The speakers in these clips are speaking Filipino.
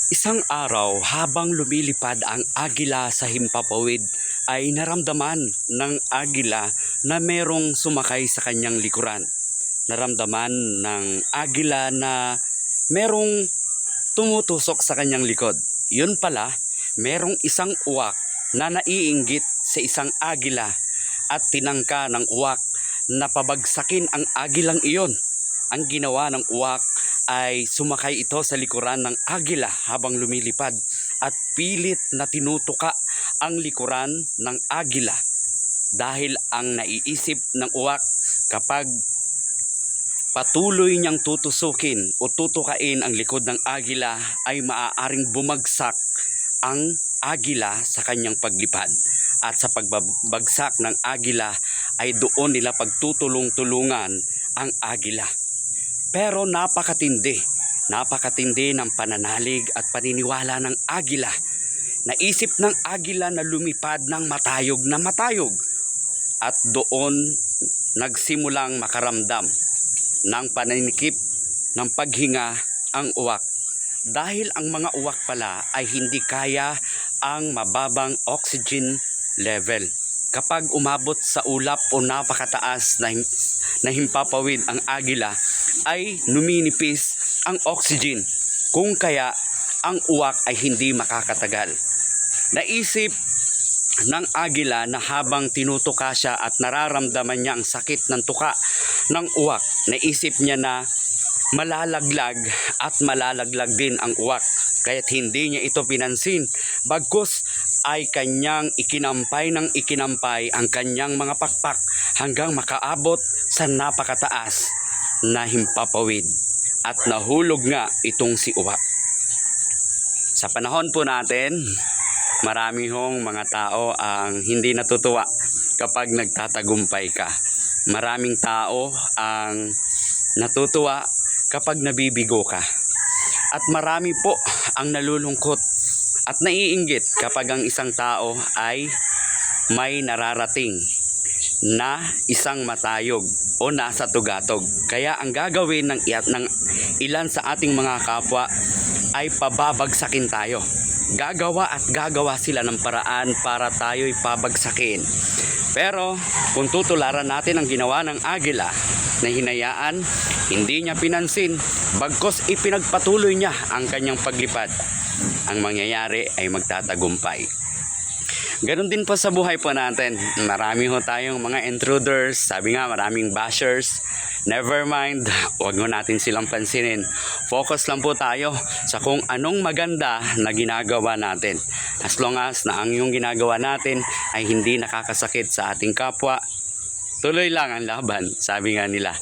Isang araw habang lumilipad ang agila sa himpapawid ay naramdaman ng agila na merong sumakay sa kanyang likuran. Naramdaman ng agila na merong tumutusok sa kanyang likod. Yun pala, merong isang uwak na naiinggit sa isang agila at tinangka ng uwak na pabagsakin ang agilang iyon. Ang ginawa ng uwak ay sumakay ito sa likuran ng agila habang lumilipad at pilit na tinutuka ang likuran ng agila dahil ang naiisip ng uwak kapag patuloy niyang tutusukin o tutukain ang likod ng agila ay maaaring bumagsak ang agila sa kanyang paglipad. At sa pagbagsak ng agila ay doon nila pagtutulong-tulungan ang agila. Pero napakatindi ng pananalig at paniniwala ng agila. Naisip ng agila na lumipad ng matayog na matayog at doon nagsimulang makaramdam ng pananikip ng paghinga ang uwak. Dahil ang mga uwak pala ay hindi kaya ang mababang oxygen level. Kapag umabot sa ulap o napakataas na himpapawid ang agila, ay numinipis ang oxygen. Kung kaya, ang uwak ay hindi makakatagal. Naisip ng agila na habang tinutuka siya at nararamdaman niya ang sakit ng tuka ng uwak, naisip niya na malalaglag at malalaglag din ang uwak. Kaya't hindi niya ito pinansin. Bagkus ay kanyang ikinampay ang kanyang mga pakpak hanggang makaabot sa napakataas na himpapawid. At nahulog nga itong si uwak. Sa panahon po natin, marami hong mga tao ang hindi natutuwa kapag nagtatagumpay ka. Maraming tao ang natutuwa kapag nabibigo ka. At marami po ang nalulungkot at naiinggit kapag ang isang tao ay may nararating na isang matayog o nasa tugatog. Kaya ang gagawin ng ilan sa ating mga kapwa ay pababagsakin tayo. Gagawa at gagawa sila ng paraan para tayo'y pabagsakin. Pero kung tutularan natin ang ginawa ng agila na hinayaan, hindi niya pinansin, bagkus ipinagpatuloy niya ang kanyang paglipad, ang mangyayari ay magtatagumpay. Ganon din po sa buhay po natin. Marami ho tayong mga intruders, sabi nga maraming bashers. Never mind, huwag mo natin silang pansinin. Focus lang po tayo sa kung anong maganda na ginagawa natin. As long as na ang yung ginagawa natin ay hindi nakakasakit sa ating kapwa, tuloy lang ang laban, sabi nga nila.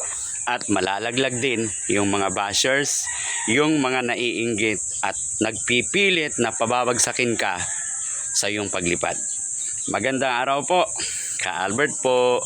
At malalaglag din yung mga bashers, yung mga naiinggit at nagpipilit na pababagsakin ka sa iyong paglipad. Magandang araw po, Ka Albert po.